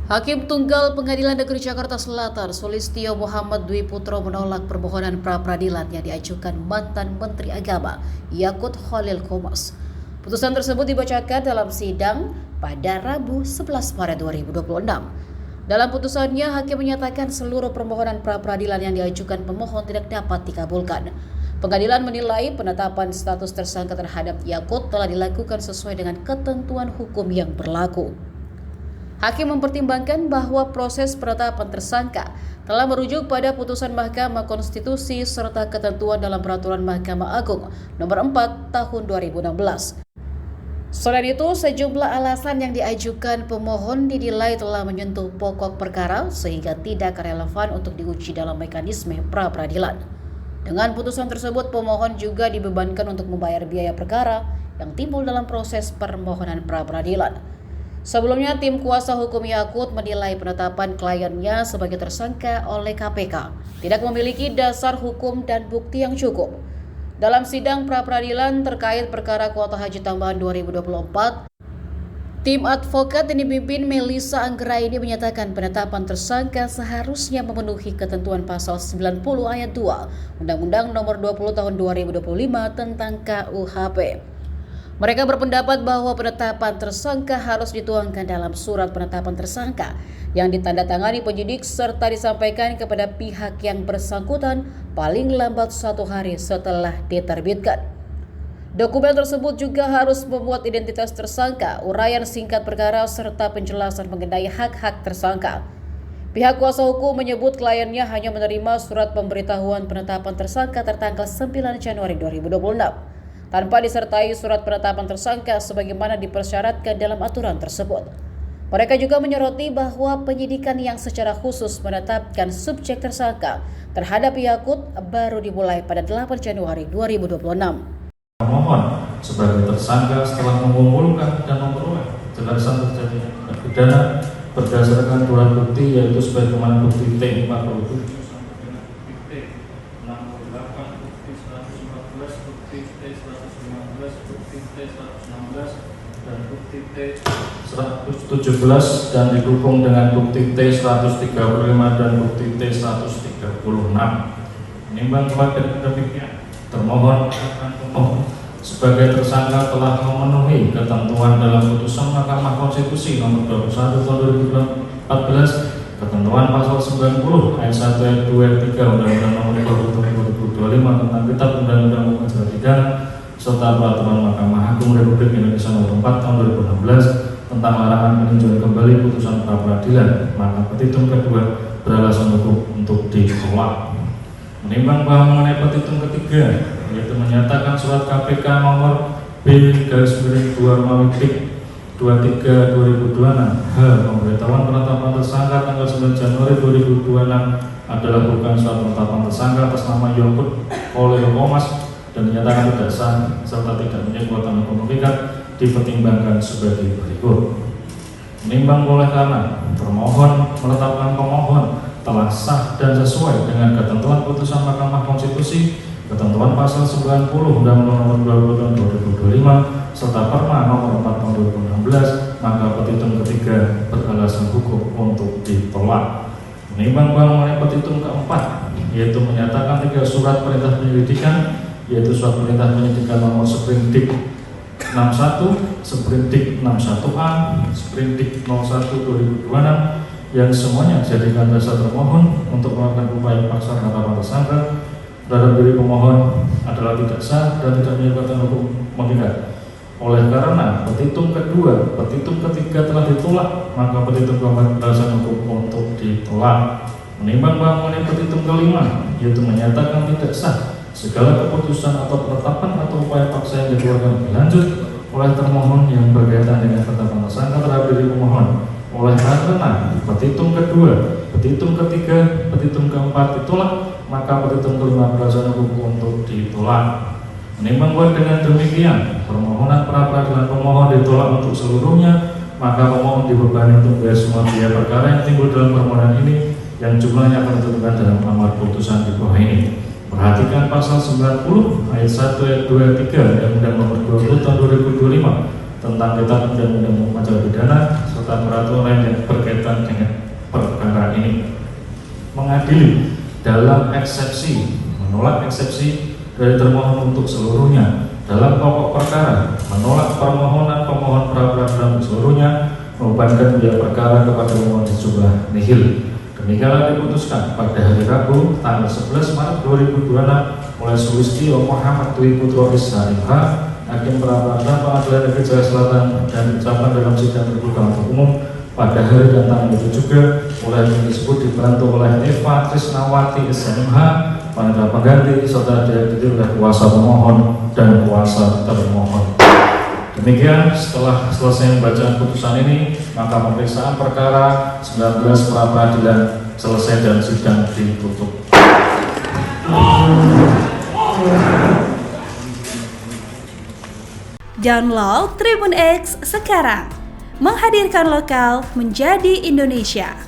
Hakim Tunggal Pengadilan Negeri Jakarta Selatan Sulistyo Muhammad Dwi Putro menolak permohonan pra-peradilan yang diajukan mantan Menteri Agama Yakut Khalil Qomas. Putusan tersebut dibacakan dalam sidang pada Rabu 11 Maret 2026. Dalam putusannya, hakim menyatakan seluruh permohonan pra-peradilan yang diajukan pemohon tidak dapat dikabulkan. Pengadilan menilai penetapan status tersangka terhadap Yakut telah dilakukan sesuai dengan ketentuan hukum yang berlaku. Hakim mempertimbangkan bahwa proses penetapan tersangka telah merujuk pada putusan Mahkamah Konstitusi serta ketentuan dalam Peraturan Mahkamah Agung Nomor 4 Tahun 2016. Selain itu, sejumlah alasan yang diajukan pemohon dinilai telah menyentuh pokok perkara sehingga tidak relevan untuk diuji dalam mekanisme pra-peradilan. Dengan putusan tersebut, pemohon juga dibebankan untuk membayar biaya perkara yang timbul dalam proses permohonan pra-peradilan. Sebelumnya, tim kuasa hukum Yakut menilai penetapan kliennya sebagai tersangka oleh KPK tidak memiliki dasar hukum dan bukti yang cukup. Dalam sidang pra-peradilan terkait perkara kuota haji tambahan 2024, tim advokat yang dipimpin Melissa Anggraini menyatakan penetapan tersangka seharusnya memenuhi ketentuan pasal 90 ayat 2 Undang-Undang Nomor 20 Tahun 2025 tentang KUHP. Mereka berpendapat bahwa penetapan tersangka harus dituangkan dalam surat penetapan tersangka yang ditandatangani penyidik serta disampaikan kepada pihak yang bersangkutan paling lambat 1 hari setelah diterbitkan. Dokumen tersebut juga harus memuat identitas tersangka, uraian singkat perkara, serta penjelasan mengenai hak-hak tersangka. Pihak kuasa hukum menyebut kliennya hanya menerima surat pemberitahuan penetapan tersangka tertanggal 9 Januari 2026. Tanpa disertai surat penetapan tersangka sebagaimana dipersyaratkan dalam aturan tersebut. Mereka juga menyoroti bahwa penyidikan yang secara khusus menetapkan subjek tersangka terhadap Yakut baru dimulai pada 8 Januari 2026. Pemohon sebagai tersangka setelah mengumpulkan dan memperoleh jelasan terjadinya pidana berdasarkan dua bukti, yaitu sebagaimana bukti T 47 dan bukti T 117 dan didukung dengan bukti T 135 dan bukti T 136. Menimbang pada demikian, termohon sebagai tersangka telah memenuhi ketentuan dalam putusan Mahkamah Konstitusi Nomor 21 Tahun 2014, ketentuan pasal 90 ayat 1 ayat 2 ayat 3 Undang-Undang Nomor 20 Tahun 2025 tentang Kitab Undang-Undang Hukum Acara Pidana serta Peraturan Mahkamah Agung Republik Indonesia Nomor 4 Tahun 2016 tentang larangan peninjauan kembali putusan pra-peradilan, maka petitum kedua beralasan hukum untuk ditolak. Menimbang bahwa mengenai petitum ketiga, yaitu menyatakan surat KPK nomor B-2/23/2026 H pemberitahuan penetapan tersangka tanggal 9 Januari 2026 adalah bukan surat penetapan tersangka atas nama Yakut Khalil Qomas dan dinyatakan tidak sah serta tidak punya kekuatan hukum mengikat, dipertimbangkan sebagai berikut. Menimbang oleh karena termohon menetapkan pemohon telah sah dan sesuai dengan ketentuan putusan Mahkamah Konstitusi, ketentuan pasal 90 Undang-Undang Nomor 20 Tahun 2025 serta Perma Nomor 4 Tahun 2016, maka petitum ketiga beralasan hukum untuk ditolak. Menimbang bahwa mengenai petitum keempat, yaitu menyatakan 3 surat perintah penyelidikan, yaitu surat perintah penyidikan nomor Sprindik 61, Sprindik 61A, Sprindik 01/2026 yang semuanya dijadikan dasar termohon untuk melakukan upaya paksa penetapan tersangka terhadap diri pemohon adalah tidak sah dan tidak punya kekuatan hukum mengikat. Oleh karena petitum kedua, petitum ketiga telah ditolak, maka petitum keempat beralasan hukum untuk ditolak. Menimbang bahwa mengenai petitum kelima, yaitu menyatakan tidak sah segala keputusan atau penetapan atau upaya paksa yang dikeluarkan lebih lanjut oleh termohon yang berkaitan dengan penetapan tersangka terhadap diri pemohon. Oleh karena petitum kedua, petitum ketiga, petitum keempat ditolak, maka petitum kelima beralasan hukum untuk ditolak. Menimbang bahwa dengan demikian permohonan pra-peradilan pemohon ditolak untuk seluruhnya, maka pemohon dibebani untuk membayar semua biaya perkara yang timbul dalam permohonan ini yang jumlahnya akan ditentukan dalam amar putusan di bawah ini. Perhatikan pasal 90 ayat 1 ayat 2 ayat 3 Undang-Undang Nomor 20 Tahun 2025 tentang Kitab Undang-Undang Acara Pidana serta peraturan yang berkaitan dengan perkara ini. Mengadili dalam eksepsi, menolak eksepsi dari termohon untuk seluruhnya. Dalam pokok perkara, menolak permohonan pemohon pra-peradilan untuk seluruhnya, membebankan biaya perkara kepada pemohon sejumlah nihil. Demikianlah diputuskan pada hari Rabu tanggal 11 Maret 2026 oleh Sulistyo Muhammad Dwi Putro SH.MH, Hakim Pra-Peradilan Pengadilan Negeri Jakarta Selatan, dan diucapkan dalam sidang terbuka untuk umum pada hari dan tanggal itu juga. Oleh hakim tersebut dibantu oleh Eva Trisnawati SH.MH, panitia pengganti, serta diikuti oleh kuasa pemohon dan kuasa termohon. Demikian, setelah selesai membaca putusan ini, maka pemeriksaan perkara 19 pra-peradilan selesai dan sidang ditutup. Download Tribun X sekarang, menghadirkan lokal menjadi Indonesia.